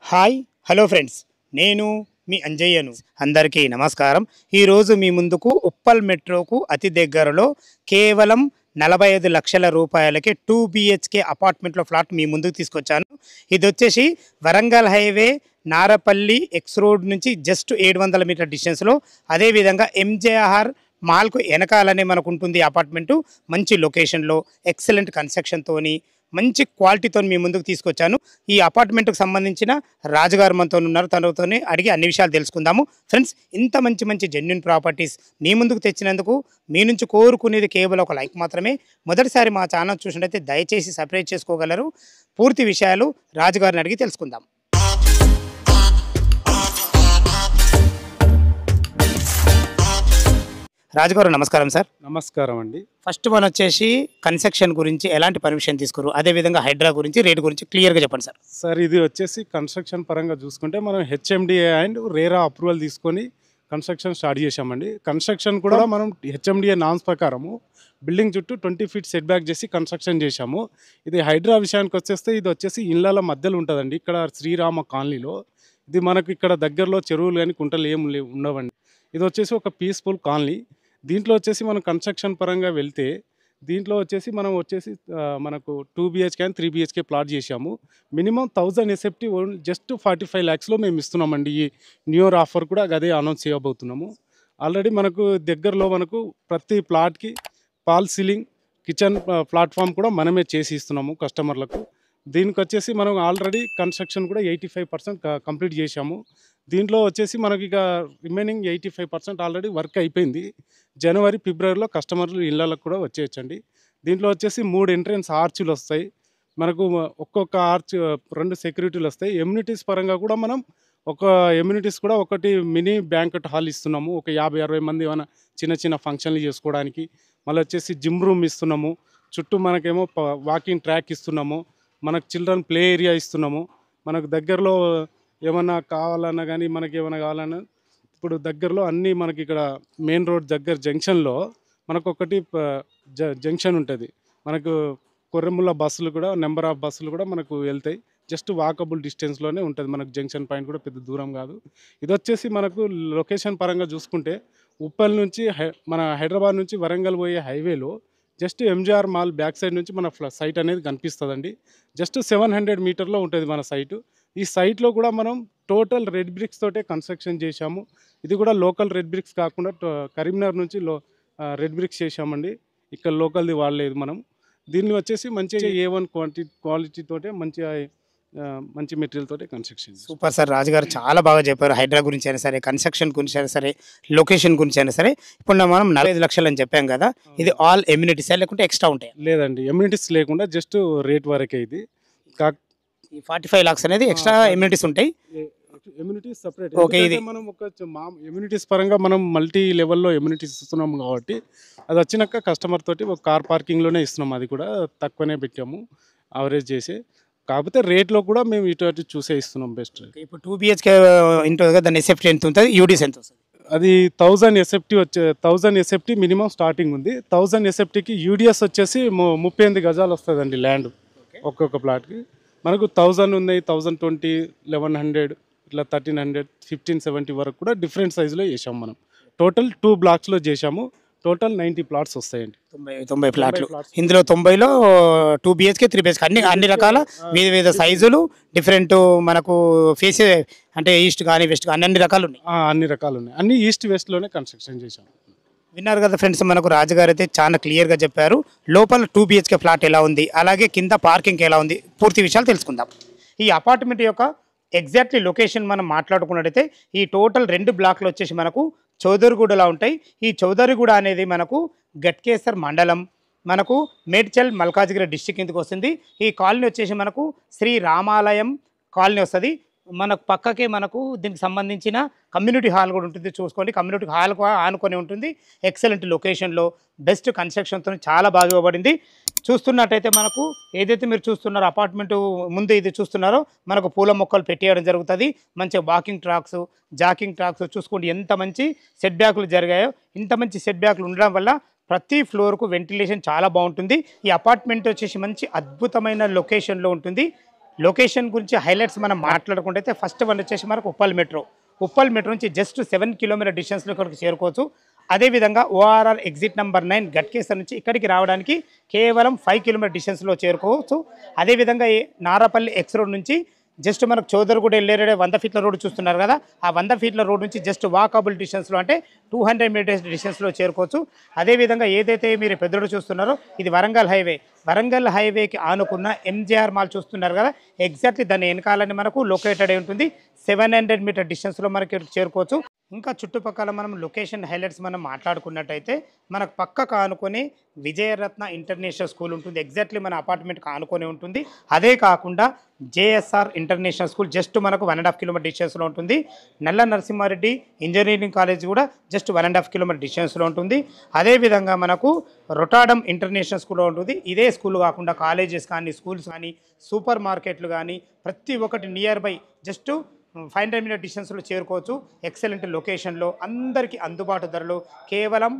Hi hello friends, నేను మీ అంజయ్యను. అందరికీ నమస్కారం. ఈరోజు మీ ముందుకు ఉప్పల్ మెట్రోకు అతి దగ్గరలో కేవలం 45 లక్షల రూపాయలకి 2 బిహెచ్కే అపార్ట్మెంట్లో ఫ్లాట్ మీ ముందుకు తీసుకొచ్చాను. ఇది వచ్చేసి Warangal highway Narapally X road నుంచి జస్ట్ 700 మీటర్ డిస్టెన్స్లో, అదేవిధంగా ఎంజేఆర్ మాల్కు వెనకాలనే మనకు ఉంటుంది అపార్ట్మెంటు. మంచి లొకేషన్లో ఎక్సలెంట్ కన్స్ట్రక్షన్తోని మంచి క్వాలిటీతో మీ ముందుకు తీసుకొచ్చాను. ఈ అపార్ట్మెంట్కి సంబంధించిన రాజుగారు మనతో ఉన్నారు, తనతోనే అడిగి అన్ని విషయాలు తెలుసుకుందాము. ఫ్రెండ్స్, ఇంత మంచి మంచి జెన్యూన్ ప్రాపర్టీస్ మీ ముందుకు తెచ్చినందుకు మీ నుంచి కోరుకునేది కేవలం ఒక లైక్ మాత్రమే. మొదటిసారి మా ఛానల్ చూసినట్లయితే దయచేసి సబ్స్క్రైబ్ చేసుకోగలరు. పూర్తి విషయాలు రాజుగారిని అడిగి తెలుసుకుందాం. రాజుగారు నమస్కారం సార్. నమస్కారం అండి. ఫస్ట్ మనం వచ్చేసి కన్స్ట్రక్షన్ గురించి ఎలాంటి పర్మిషన్ తీసుకురు, అదేవిధంగా హైడ్రా గురించి రేట్ గురించి క్లియర్గా చెప్పండి సార్. సార్, ఇది వచ్చేసి కన్స్ట్రక్షన్ పరంగా చూసుకుంటే మనం హెచ్ఎండిఏ అండ్ రేరా అప్రూవల్ తీసుకొని కన్స్ట్రక్షన్ స్టార్ట్ చేశామండి. కన్స్ట్రక్షన్ కూడా మనం హెచ్ఎండిఏ నామ్స్ ప్రకారము బిల్డింగ్ చుట్టూ 20 ఫీట్ సెట్ బ్యాక్ చేసి కన్స్ట్రక్షన్ చేశాము. ఇది హైడ్రా విషయానికి వచ్చేస్తే ఇది వచ్చేసి ఇళ్ళ మధ్యలో ఉంటుందండి. ఇక్కడ శ్రీరామ కాలనీలో ఇది మనకు ఇక్కడ దగ్గరలో చెరువులు కానీ కుంటలు ఏం ఉండవండి. ఇది వచ్చేసి ఒక పీస్ఫుల్ కాలనీ. దీంట్లో వచ్చేసి మనం కన్స్ట్రక్షన్ పరంగా వెళ్తే దీంట్లో వచ్చేసి మనకు 2 బిహెచ్కే అండ్ 3 బిహెచ్కే ప్లాట్ చేశాము. మినిమం 1000 ఎస్ఎఫ్టీ జస్ట్ 45 lakhsలో మేము ఇస్తున్నామండి. ఈ న్యూ ఇయర్ ఆఫర్ కూడా అదే అనౌన్స్ చేయబోతున్నాము. ఆల్రెడీ మనకు దగ్గరలో మనకు ప్రతి ప్లాట్కి పాల్ సీలింగ్, కిచెన్ ప్లాట్ఫామ్ కూడా మనమే చేసి ఇస్తున్నాము కస్టమర్లకు. దీనికి వచ్చేసి మనం ఆల్రెడీ కన్స్ట్రక్షన్ కూడా 85% కంప్లీట్ చేశాము. దీంట్లో వచ్చేసి మనకి ఇక రిమైనింగ్ 85% ఆల్రెడీ వర్క్ అయిపోయింది. జనవరి ఫిబ్రవరిలో కస్టమర్లు ఇళ్ళకు కూడా వచ్చేయచ్చండి. దీంట్లో వచ్చేసి 3 ఎంట్రన్స్ ఆర్చులు వస్తాయి మనకు. ఒక్కొక్క ఆర్చ్ 2 సెక్యూరిటీలు వస్తాయి. ఎమ్యూనిటీస్ పరంగా కూడా మనం ఒకటి మినీ బ్యాంకెట్ హాల్ ఇస్తున్నాము. ఒక 50-60 మంది ఏమైనా చిన్న చిన్న ఫంక్షన్లు చేసుకోవడానికి. మళ్ళీ వచ్చేసి జిమ్ రూమ్ ఇస్తున్నాము. చుట్టూ మనకేమో వాకింగ్ ట్రాక్ ఇస్తున్నాము. మనకు చిల్డ్రన్ ప్లే ఏరియా ఇస్తున్నాము. మనకు దగ్గరలో ఏమన్నా కావాలన్నా కానీ మనకి ఏమైనా కావాలన్నా ఇప్పుడు దగ్గరలో అన్నీ మనకి ఇక్కడ మెయిన్ రోడ్ దగ్గర జంక్షన్లో మనకు ఒకటి జంక్షన్ ఉంటుంది. మనకు కొర్రెముల బస్సులు కూడా నెంబర్ ఆఫ్ బస్సులు కూడా మనకు వెళ్తాయి. జస్ట్ వాకబుల్ డిస్టెన్స్లోనే ఉంటుంది. మనకు జంక్షన్ పాయింట్ కూడా పెద్ద దూరం కాదు. ఇది వచ్చేసి మనకు లొకేషన్ పరంగా చూసుకుంటే ఉప్పల్ నుంచి మన హైదరాబాద్ నుంచి వరంగల్ పోయే హైవేలో just MGR mall back side నుంచి మన సైట్ అనేది కనిపిస్తుందండి. జస్ట్ 700 మీటర్లో ఉంటుంది మన సైటు. ఈ సైట్లో కూడా మనం టోటల్ రెడ్ బ్రిక్స్ తోటే కన్స్ట్రక్షన్ చేశాము. ఇది కూడా లోకల్ రెడ్ బ్రిక్స్ కాకుండా కరీంనగర్ నుంచి రెడ్ బ్రిక్స్ చేశామండి. ఇక్కడ లోకల్ది వాడలేదు మనం. దీన్ని వచ్చేసి మంచిగా A1 క్వాలిటీ తోటే మంచి మెటీరియల్ తోటే కన్స్ట్రక్షన్. సూపర్ సార్, రాజుగారు చాలా బాగా చెప్పారు. హైడ్రా గురించి అయినా సరే, కన్స్ట్రక్షన్ గురించి అయినా సరే, లొకేషన్ గురించి అయినా సరే. ఇప్పుడు మనం 45 లక్షలు అని చెప్పాం కదా, ఇది ఆల్ ఎమ్యూనిటీస్ లేకుంటే ఎక్స్ట్రా ఉంటాయి? లేదండి, ఎమ్యూనిటీస్ లేకుండా జస్ట్ రేట్ వరకే. ఇది ఈ 45 lakhs అనేది ఎక్స్ట్రా ఎమ్యూనిటీస్ ఉంటాయి. Amenities separate. ఓకే, ఇది మనం ఎమ్యూనిటీస్ పరంగా మనం మల్టీ లెవెల్లో ఎమ్యూనిటీస్ ఇస్తున్నాం కాబట్టి అది వచ్చినాక కస్టమర్ తోటి ఒక కార్ పార్కింగ్లోనే ఇస్తున్నాం. అది కూడా తక్కువనే పెట్టాము అవరేజ్ చేసి. కాకపోతే రేట్లో కూడా మేము ఇటు చూసే ఇస్తున్నాం బెస్ట్. ఇప్పుడు 2 బిహెచ్కే ఉంటుంది కదా, దాని ఎస్ఎఫ్టీ ఎంత ఉంటుంది, యూడీస్ ఎంత వస్తుంది? అది 1000 ఎస్ఎఫ్టీ మినిమం స్టార్టింగ్ ఉంది. 1000 ఎస్ఎఫ్టీకి యూడిఎస్ వచ్చేసి 38 గజాలు వస్తుందండి ల్యాండ్ ఒక్కొక్క ప్లాట్కి. మనకు 1000 ఉన్నాయి, 1020, 1100, ఇట్లా 1300, 1570 వరకు కూడా డిఫరెంట్ సైజులో చేసాము మనం. టోటల్ 2 బ్లాక్స్లో చేసాము. టోటల్ 90 ప్లాట్స్ వస్తాయండి. 90 ప్లాట్లు. ఇందులో 90లో 2 బిహెచ్కే 3 బిహెచ్కే అన్ని రకాల వివిధ సైజులు డిఫరెంట్ మనకు ఫేస్ అంటే ఈస్ట్ కానీ వెస్ట్ కానీ అన్ని రకాలు ఉన్నాయి. అన్ని రకాలు ఉన్నాయి. అన్ని ఈస్ట్ వెస్ట్లోనే కన్స్ట్రక్షన్ చేసాము. విన్నారు కదా ఫ్రెండ్స్, మనకు రాజుగారు అయితే చాలా క్లియర్గా చెప్పారు. లోపల 2 బిహెచ్కే ఫ్లాట్ ఎలా ఉంది, అలాగే కింద పార్కింగ్ ఎలా ఉంది, పూర్తి విషయాలు తెలుసుకుందాం. ఈ అపార్ట్మెంట్ యొక్క ఎగ్జాక్ట్లీ లొకేషన్ మనం మాట్లాడుకున్నట్టయితే ఈ టోటల్ 2 బ్లాక్లు వచ్చేసి మనకు చౌదరిగూడలా ఉంటాయి. ఈ చౌదరిగూడ అనేది మనకు గట్కేసర్ మండలం, మనకు మేడ్చల్ మల్కాజ్గిరి డిస్టిక్ కిందకి వస్తుంది. ఈ కాలనీ వచ్చేసి మనకు శ్రీ రామాలయం కాలనీ వస్తుంది. మనకు పక్కకే మనకు దీనికి సంబంధించిన కమ్యూనిటీ హాల్ కూడా ఉంటుంది. చూసుకోండి, కమ్యూనిటీ హాల్ ఆనుకొని ఉంటుంది. ఎక్సలెంట్ లొకేషన్లో బెస్ట్ కన్స్ట్రక్షన్తో చాలా బాగా ఇవ్వబడింది. చూస్తున్నట్టయితే మనకు ఏదైతే మీరు చూస్తున్నారో అపార్ట్మెంట్ ముందు ఇది చూస్తున్నారో మనకు పూల మొక్కలు పెట్టేయడం జరుగుతుంది. మంచిగా వాకింగ్ ట్రాక్స్, జాకింగ్ ట్రాక్స్ చూసుకోండి ఎంత మంచి సెట్ బ్యాక్లు జరిగాయో. ఇంత మంచి సెట్ బ్యాక్లు ఉండడం వల్ల ప్రతి ఫ్లోర్కు వెంటిలేషన్ చాలా బాగుంటుంది. ఈ అపార్ట్మెంట్ వచ్చేసి మంచి అద్భుతమైన లొకేషన్లో ఉంటుంది. లొకేషన్ గురించి హైలైట్స్ మనం మాట్లాడుకుంటే ఫస్ట్ వన్ వచ్చేసి మనకు ఉప్పల్ మెట్రో నుంచి జస్ట్ 7 కిలోమీటర్ డిస్టెన్స్లో ఇక్కడికి చేరుకోవచ్చు. అదేవిధంగా ఓఆర్ఆర్ ఎగ్జిట్ నెంబర్ 9 గట్కేసర్ నుంచి ఇక్కడికి రావడానికి కేవలం 5 కిలోమీటర్ డిస్టెన్స్లో చేరుకోవచ్చు. అదేవిధంగా నారాపల్లి ఎక్స్ రోడ్ నుంచి జస్ట్ మనకు చౌదరిగూడ వెళ్ళే 100 ఫీట్ల రోడ్ చూస్తున్నారు కదా, ఆ 100 ఫీట్ల రోడ్ నుంచి జస్ట్ వాకబుల్ డిస్టెన్స్లో అంటే 200 మీటర్స్ డిస్టెన్స్లో చేరుకోవచ్చు. అదేవిధంగా ఏదైతే మీరు పెద్దోడు చూస్తున్నారో ఇది వరంగల్ హైవేకి ఆనుకున్న ఎంజీఆర్ మాల్ చూస్తున్నారు కదా, ఎగ్జాక్ట్లీ దాని వెనకాలని మనకు లొకేటెడ్ అయి ఉంటుంది. 700 మీటర్ డిస్టెన్స్లో మనకి చేరుకోవచ్చు. ఇంకా చుట్టుపక్కల మనం లొకేషన్ హైలైట్స్ మనం మాట్లాడుకున్నట్టయితే మనకు పక్కకు ఆనుకొని విజయరత్న ఇంటర్నేషనల్ స్కూల్ ఉంటుంది, ఎగ్జాక్ట్లీ మన అపార్ట్మెంట్కి ఆనుకొని ఉంటుంది. అదే కాకుండా జేఎస్ఆర్ ఇంటర్నేషనల్ స్కూల్ జస్ట్ మనకు 1.5 కిలోమీటర్ డిస్టెన్స్లో ఉంటుంది. నల్ల నరసింహారెడ్డి ఇంజనీరింగ్ కాలేజ్ కూడా జస్ట్ 1.5 కిలోమీటర్ డిస్టెన్స్లో ఉంటుంది. అదేవిధంగా మనకు రొటాడమ్ ఇంటర్నేషనల్ స్కూల్ ఉంటుంది. ఇదే స్కూల్ కాకుండా కాలేజెస్ కానీ స్కూల్స్ కానీ సూపర్ మార్కెట్లు కానీ ప్రతి ఒక్కటి నియర్ బై జస్ట్ 500 మీటర్ డిస్టెన్స్లో చేరుకోవచ్చు. ఎక్సలెంట్ లొకేషన్లో అందరికీ అందుబాటు ధరలో కేవలం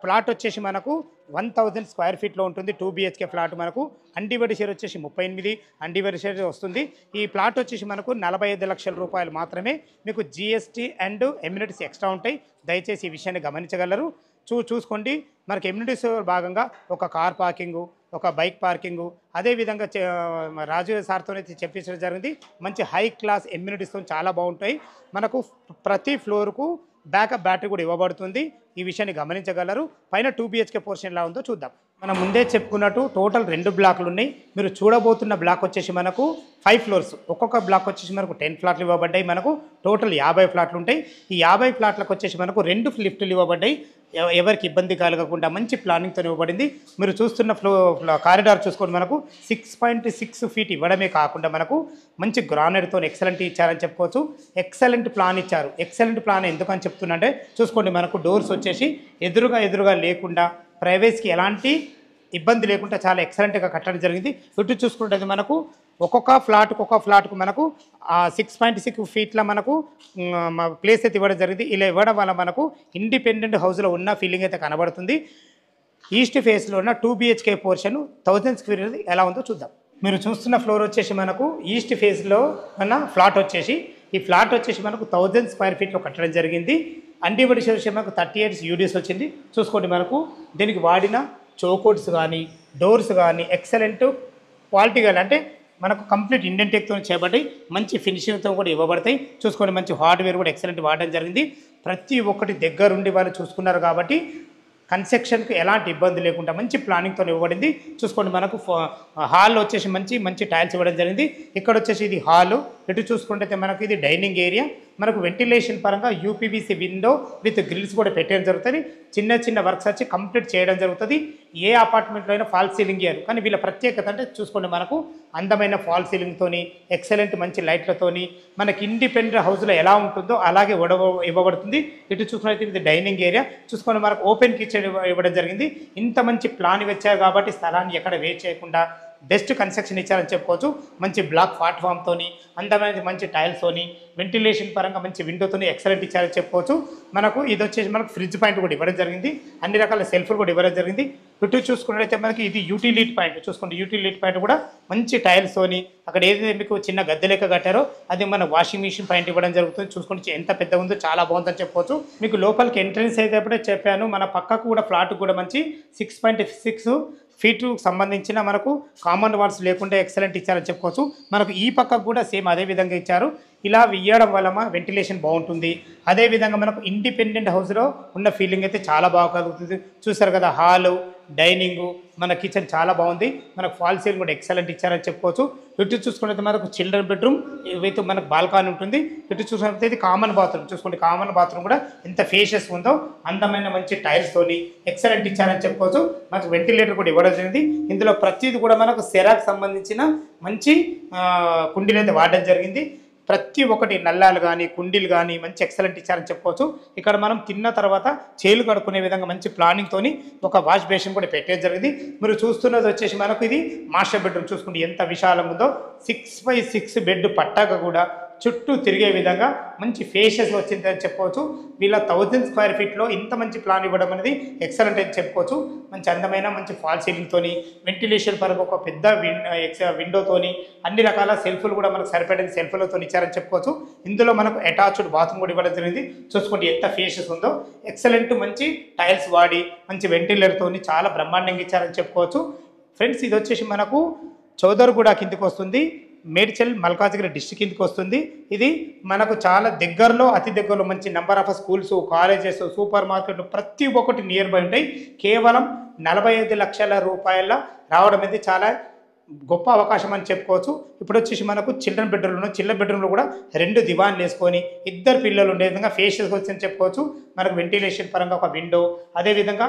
ప్లాట్ వచ్చేసి మనకు 1000 స్క్వేర్ ఫీట్లో ఉంటుంది. 2 BHK ఫ్లాట్ మనకు అన్డివైడ్ షేర్ వచ్చేసి 38, అన్డివైడ్ షేర్ వస్తుంది. ఈ ప్లాట్ వచ్చేసి మనకు 45 లక్షల రూపాయలు మాత్రమే. మీకు GST అండ్ ఎమ్యూనిటీస్ ఎక్స్ట్రా ఉంటాయి, దయచేసి ఈ విషయాన్ని గమనించగలరు. చూసుకోండి. మనకి ఎమ్యూనిటీస్ భాగంగా ఒక కార్ పార్కింగు, ఒక బైక్ పార్కింగు, అదేవిధంగా రాజు సార్తో అయితే చెప్పించడం జరిగింది. మంచి హై క్లాస్ ఎమ్యూనిటీస్తో చాలా బాగుంటాయి. మనకు ప్రతి ఫ్లోర్కు బ్యాకప్ బ్యాటరీ కూడా ఇవ్వబడుతుంది. ఈ విషయాన్ని గమనించగలరు. పైన 2 BHK పోర్షన్ ఎలా ఉందో చూద్దాం. మనం ముందే చెప్పుకున్నట్టు టోటల్ 2 బ్లాక్లు ఉన్నాయి. మీరు చూడబోతున్న బ్లాక్ వచ్చేసి మనకు 5 ఫ్లోర్స్, ఒక్కొక్క బ్లాక్ వచ్చేసి మనకు 10 ఫ్లాట్లు ఇవ్వబడ్డాయి. మనకు టోటల్ 50 ఫ్లాట్లు ఉంటాయి. ఈ 50 ఫ్లాట్లకు వచ్చేసి మనకు 2 లిఫ్టులు ఇవ్వబడ్డాయి. ఎవరికి ఇబ్బంది కలగకుండా మంచి ప్లానింగ్తో ఇవ్వబడింది. మీరు చూస్తున్న కారిడార్ చూసుకోండి, మనకు 6.6 ఫీట్ ఇవ్వడమే కాకుండా మనకు మంచి గ్రానైట్తో ఎక్సలెంట్ ఇచ్చారని చెప్పుకోవచ్చు. ఎక్సలెంట్ ప్లాన్ ఇచ్చారు. ఎక్సలెంట్ ప్లాన్ ఎందుకని చెప్తున్నంటే చూసుకోండి, మనకు డోర్స్ వచ్చేసి ఎదురుగా లేకుండా ప్రైవేట్స్కి ఎలాంటి ఇబ్బంది లేకుండా చాలా ఎక్సలెంట్గా కట్టడం జరిగింది. ఇటు చూసుకుంటే మనకు ఒక్కొక్క ఫ్లాట్కు మనకు 6.6 ఫీట్ల మనకు ప్లేస్ అయితే ఇవ్వడం జరిగింది. ఇలా ఇవ్వడం వల్ల మనకు ఇండిపెండెంట్ హౌస్లో ఉన్న ఫీలింగ్ అయితే కనబడుతుంది. ఈస్ట్ ఫేస్లో ఉన్న 2 BHK పోర్షన్ 1000 స్క్వేర్ ఎలా ఉందో చూద్దాం. మీరు చూస్తున్న ఫ్లోర్ వచ్చేసి మనకు ఈస్ట్ ఫేస్లో ఉన్న ఫ్లాట్ వచ్చేసి, ఈ ఫ్లాట్ వచ్చేసి మనకు 1000 స్క్వేర్ ఫీట్లో కట్టడం జరిగింది. అన్డివైడ్ షేర్ మనకు 38 UDS వచ్చింది. చూసుకోండి, మనకు దీనికి వాడిన చోకోడ్స్ కానీ డోర్స్ కానీ ఎక్సలెంట్ క్వాలిటీ కానీ అంటే మనకు కంప్లీట్ ఇండియన్ టెక్తో చేయబడి మంచి ఫినిషింగ్తో కూడా ఇవ్వబడతాయి. చూసుకోండి, మంచి హార్డ్వేర్ కూడా ఎక్సలెంట్ వాడడం జరిగింది. ప్రతి ఒక్కటి దగ్గరుండి వాళ్ళు చూసుకున్నారు కాబట్టి కన్స్ట్రక్షన్కి ఎలాంటి ఇబ్బంది లేకుండా మంచి ప్లానింగ్తో ఇవ్వబడింది. చూసుకోండి, మనకు హాల్ వచ్చేసి మంచి టైల్స్ ఇవ్వడం జరిగింది. ఇక్కడ వచ్చేసి ఇది హాలు. ఇటు చూసుకుంటే మనకు ఇది డైనింగ్ ఏరియా. మనకు వెంటిలేషన్ పరంగా UPVC విండో విత్ గ్రిల్స్ కూడా పెట్టడం జరుగుతుంది. చిన్న వర్క్స్ వచ్చి కంప్లీట్ చేయడం జరుగుతుంది. ఏ అపార్ట్మెంట్లో అయినా ఫాల్ సీలింగ్ ఇయ్యారు, కానీ వీళ్ళ ప్రత్యేకత అంటే చూసుకోండి, మనకు అందమైన ఫాల్ సీలింగ్తోని ఎక్సలెంట్ మంచి లైట్లతోని మనకి ఇండిపెండెంట్ హౌస్లో ఎలా ఉంటుందో అలాగే ఇవ్వబడుతుంది. ఇటు చూసుకున్నట్లయితే ఇది డైనింగ్ ఏరియా. చూసుకోండి, మనకు ఓపెన్ కిచెన్ ఇవ్వడం జరిగింది. ఇంత మంచి ప్లాన్ వచ్చారు కాబట్టి స్థలాన్ని ఎక్కడ వేస్ట్ చేయకుండా బెస్ట్ కన్స్ట్రక్షన్ ఇచ్చారని చెప్పుకోవచ్చు. మంచి బ్లాక్ ప్లాట్ఫామ్తోని అందమైన మంచి టైల్స్తోని వెంటిలేషన్ పరంగా మంచి విండోతోని ఎక్సలెంట్ ఇచ్చారని చెప్పుకోవచ్చు. మనకు ఇది వచ్చేసి మనకు ఫ్రిడ్జ్ పాయింట్ కూడా ఇవ్వడం జరిగింది. అన్ని రకాల సెల్ఫ్లు కూడా ఇవ్వడం జరిగింది. ఇటు చూసుకున్నట్లయితే మనకి ఇది యూటిలిటీ పాయింట్. చూసుకోండి, యూటిలిటీ పాయింట్ కూడా మంచి టైల్స్తోని అక్కడ ఏదైతే మీకు చిన్న గద్దె లెక్క కట్టారో అది మన వాషింగ్ మిషన్ పాయింట్ ఇవ్వడం జరుగుతుంది. చూసుకోండి, ఎంత పెద్ద ఉందో చాలా బాగుందని చెప్పుకోవచ్చు. మీకు లోపలికి ఎంట్రన్స్ అయితే చెప్పాను, మన పక్కకు కూడా ఫ్లాట్ కూడా మంచి 6.6 ఫీటు సంబంధించిన మనకు కామన్ వాల్స్ లేకుండా ఎక్సలెంట్ ఇచ్చారని చెప్పుకోవచ్చు. మనకు ఈ పక్కకు కూడా సేమ్ అదే విధంగా ఇచ్చారు. ఇలా ఇవ్వడం వల్ల వెంటిలేషన్ బాగుంటుంది. అదేవిధంగా మనకు ఇండిపెండెంట్ హౌస్లో ఉన్న ఫీలింగ్ అయితే చాలా బాగా కలుగుతుంది. చూసారు కదా, హాలు డైనింగు మన కిచెన్ చాలా బాగుంది. మనకు ఫాల్ సీలింగ్ కూడా ఎక్సలెంట్ ఇచ్చారని చెప్పుకోవచ్చు. ఇటు చూసుకున్నట్లయితే మనకు చిల్డ్రన్ బెడ్రూమ్ విత్ మనకు బాల్కానీ ఉంటుంది. ఇటు చూసుకున్నట్లయితే ఇది కామన్ బాత్రూమ్. చూసుకోండి, కామన్ బాత్రూమ్ కూడా ఎంత ఫేషియస్ ఉందో అందమైన మంచి టైల్స్తోని ఎక్సలెంట్ ఇచ్చారని చెప్పుకోవచ్చు. మనకు వెంటిలేటర్ కూడా ఇవ్వడం జరిగింది. ఇందులో ప్రతిదీ కూడా మనకు సెరాకు సంబంధించిన మంచి కుండీలు అయితే వాడడం జరిగింది. ప్రతి ఒక్కటి నల్లాలు కానీ కుండీలు కానీ మంచి ఎక్సలెంట్ ఇచ్చారని చెప్పుకోవచ్చు. ఇక్కడ మనం తిన్న తర్వాత చేలు కడుక్కునే విధంగా మంచి ప్లానింగ్తోని ఒక వాష్ బేసిన్ కూడా పెట్టడం జరిగింది. మీరు చూస్తున్నది వచ్చేసి మనకు ఇది మాస్టర్ బెడ్రూమ్. చూసుకుంటే ఎంత విశాలంగా ఉందో. 6x6 బెడ్ పట్టాక కూడా చుట్టూ తిరిగే విధంగా మంచి ఫేషియస్ వచ్చిందని చెప్పుకోవచ్చు. వీళ్ళ 1000 స్క్వేర్ ఫీట్లో ఇంత మంచి ప్లాన్ ఇవ్వడం అనేది ఎక్సలెంట్ అని చెప్పుకోవచ్చు. మంచి అందమైన మంచి ఫాల్ సీలింగ్తోని, వెంటిలేషన్ పరకు ఒక పెద్ద విండోతోని, అన్ని రకాల సెల్ఫ్లు కూడా మనకు సరిపడిన సెల్ఫ్లతో ఇచ్చారని చెప్పుకోవచ్చు. ఇందులో మనకు అటాచ్డ్ బాత్రూమ్ కూడా ఇవ్వడం జరిగింది. చూసుకోండి ఎంత ఫేషియస్ ఉందో. ఎక్సలెంట్ మంచి టైల్స్ వాడి మంచి వెంటిలేటర్తోని చాలా బ్రహ్మాండంగా ఇచ్చారని చెప్పుకోవచ్చు. ఫ్రెండ్స్ ఇది వచ్చేసి మనకు చౌదర్గూడ కిందికి వస్తుంది, మేడ్చల్ మల్కాజ్గిరి డిస్ట్రిక్ట్ కిందకి వస్తుంది. ఇది మనకు చాలా దగ్గరలో, అతి దగ్గరలో మంచి number of schools, colleges, super మార్కెట్లు ప్రతి ఒక్కటి నియర్ బై ఉంటాయి. కేవలం 45 లక్షల రూపాయల రావడం అనేది చాలా గొప్ప అవకాశం అని చెప్పుకోవచ్చు. ఇప్పుడు వచ్చేసి మనకు చిల్డ్రన్ బెడ్రూమ్లో కూడా 2 దివాన్లు వేసుకొని 2 పిల్లలు ఉండే విధంగా ఫేషియస్ వచ్చని చెప్పుకోవచ్చు. మనకు వెంటిలేషన్ పరంగా ఒక విండో, అదేవిధంగా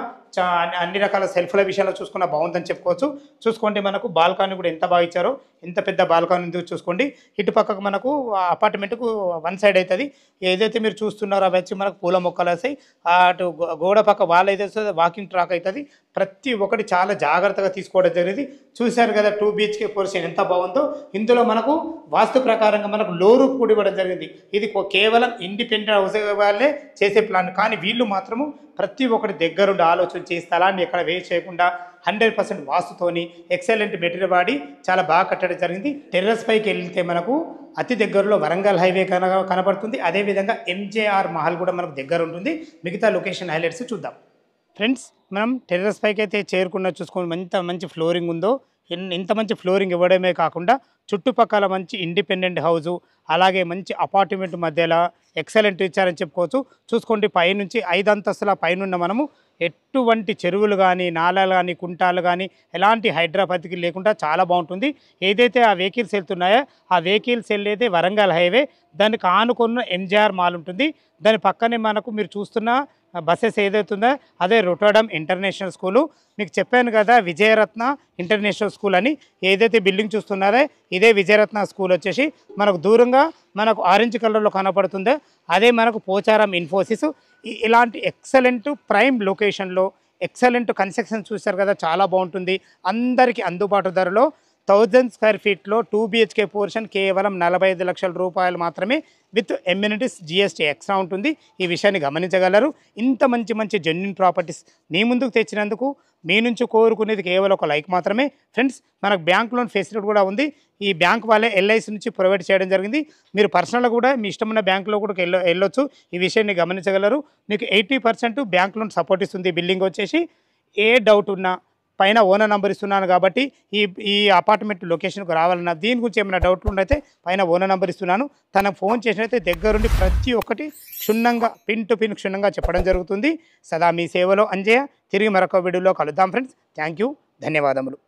అన్ని రకాల సెల్ఫ్ల విషయాల్లో చూసుకున్న బాగుందని చెప్పుకోవచ్చు. చూసుకోండి మనకు బాల్కనీ కూడా ఎంత బాగా ఇచ్చారో, ఎంత పెద్ద బాల్కనీ ఉంది చూసుకోండి. ఇటు పక్కకు మనకు అపార్ట్మెంట్కు వన్ సైడ్ అవుతుంది. ఏదైతే మీరు చూస్తున్నారో అవి వచ్చి మనకు పూల మొక్కలు వస్తాయి. అటు గోడ పక్క వాల్ అయితే వాకింగ్ ట్రాక్ అవుతుంది. ప్రతి ఒక్కటి చాలా జాగ్రత్తగా తీసుకోవడం జరిగింది. చూశారు కదా 2 BHK పోర్షన్ ఎంత బాగుందో. ఇందులో మనకు వాస్తు ప్రకారంగా మనకు లో రూప్ కూడా ఇవ్వడం జరిగింది. ఇది కేవలం ఇండిపెండెంట్ హౌస్ వాళ్ళే చేసే ప్లాన్, కానీ వీళ్ళు మాత్రము ప్రతి ఒక్కటి దగ్గరుండి ఆలోచించి స్థలాన్ని ఎక్కడ వేస్ట్ చేయకుండా 100% వాస్తుతోని ఎక్సలెంట్ మెటీరియల్ వాడి చాలా బాగా కట్టడం జరిగింది. టెర్రస్ పైకి వెళ్తే మనకు అతి దగ్గరలో వరంగల్ హైవే కనబడుతుంది. అదేవిధంగా MJR మహల్ కూడా మనకు దగ్గర ఉంటుంది. మిగతా లొకేషన్ హైలైట్స్ చూద్దాం. ఫ్రెండ్స్ మనం టెర్రస్ పైకి అయితే చేరుకున్న చూసుకోండి ఎంత మంచి ఫ్లోరింగ్ ఉందో. ఇంత మంచి ఫ్లోరింగ్ ఇవ్వడమే కాకుండా చుట్టుపక్కల మంచి ఇండిపెండెంట్ హౌజు, అలాగే మంచి అపార్ట్మెంట్ మధ్యలో ఎక్సలెంట్ ఇచ్చారని చెప్పుకోవచ్చు. చూసుకోండి పైనుంచి 5 అంతస్తుల పైనున్న మనము ఎటువంటి చెరువులు కానీ, నాలాలు కానీ, కుంటాలు కానీ ఎలాంటి హైడ్రాపతికి లేకుండా చాలా బాగుంటుంది. ఏదైతే ఆ వెహికల్స్ వెళ్తున్నాయో ఆ వెహికల్స్ వెళ్ళేది వరంగల్ హైవే, దానికి ఆనుకున్న MJR మాల్ ఉంటుంది. దాని పక్కనే మనకు మీరు చూస్తున్న బస్సెస్ ఏదైతుందో అదే రొటర్డమ్ ఇంటర్నేషనల్ స్కూలు. మీకు చెప్పాను కదా విజయరత్న ఇంటర్నేషనల్ స్కూల్ అని. ఏదైతే బిల్డింగ్ చూస్తున్నారో ఇదే విజయరత్న స్కూల్ వచ్చేసి మనకు దూరంగా మనకు ఆరెంజ్ కలర్లో కనపడుతుందో అదే మనకు పోచారం ఇన్ఫోసిస్. ఇలాంటి ఎక్సలెంట్ ప్రైమ్ లొకేషన్లో ఎక్సలెంట్ కన్స్ట్రక్షన్ చూస్తారు కదా, చాలా బాగుంటుంది. అందరికీ అందుబాటు ధరలో 1000 స్క్వేర్ ఫీట్లో 2 BHK పోర్షన్ కేవలం 45 లక్షల రూపాయలు మాత్రమే, విత్ ఎమ్యూనిటీస్ GST ఎక్స్ట్రా ఉంటుంది. ఈ విషయాన్ని గమనించగలరు. ఇంత మంచి జెన్యూన్ ప్రాపర్టీస్ మీ ముందుకు తెచ్చినందుకు మీ నుంచి కోరుకునేది కేవలం ఒక లైక్ మాత్రమే. ఫ్రెండ్స్ మనకు బ్యాంక్ లోన్ ఫెసిలిటీ కూడా ఉంది. ఈ బ్యాంక్ వాళ్ళే LIC నుంచి ప్రొవైడ్ చేయడం జరిగింది. మీరు పర్సనల్గా కూడా మీ ఇష్టమైన బ్యాంకులో కూడా వెళ్ళొచ్చు. ఈ విషయాన్ని గమనించగలరు. మీకు 80% బ్యాంక్ లోన్ సపోర్ట్ ఇస్తుంది. బిల్డింగ్ వచ్చేసి ఏ డౌట్ ఉన్నా పైన ఓనర్ నంబర్ ఇస్తున్నాను కాబట్టి ఈ అపార్ట్మెంట్ లొకేషన్కు రావాలన్నా, దీని గురించి ఏమైనా డౌట్లు ఉండైతే పైన ఓనర్ నంబర్ ఇస్తున్నాను. తనకు ఫోన్ చేసినైతే దగ్గరుండి ప్రతి ఒక్కటి క్షుణ్ణంగా పిన్ టు పిన్ క్షుణ్ణంగా చెప్పడం జరుగుతుంది. సదా మీ సేవలో అంజయ్య. తిరిగి మరొక వీడియోలో కలుద్దాం ఫ్రెండ్స్. థ్యాంక్ యూ, ధన్యవాదములు.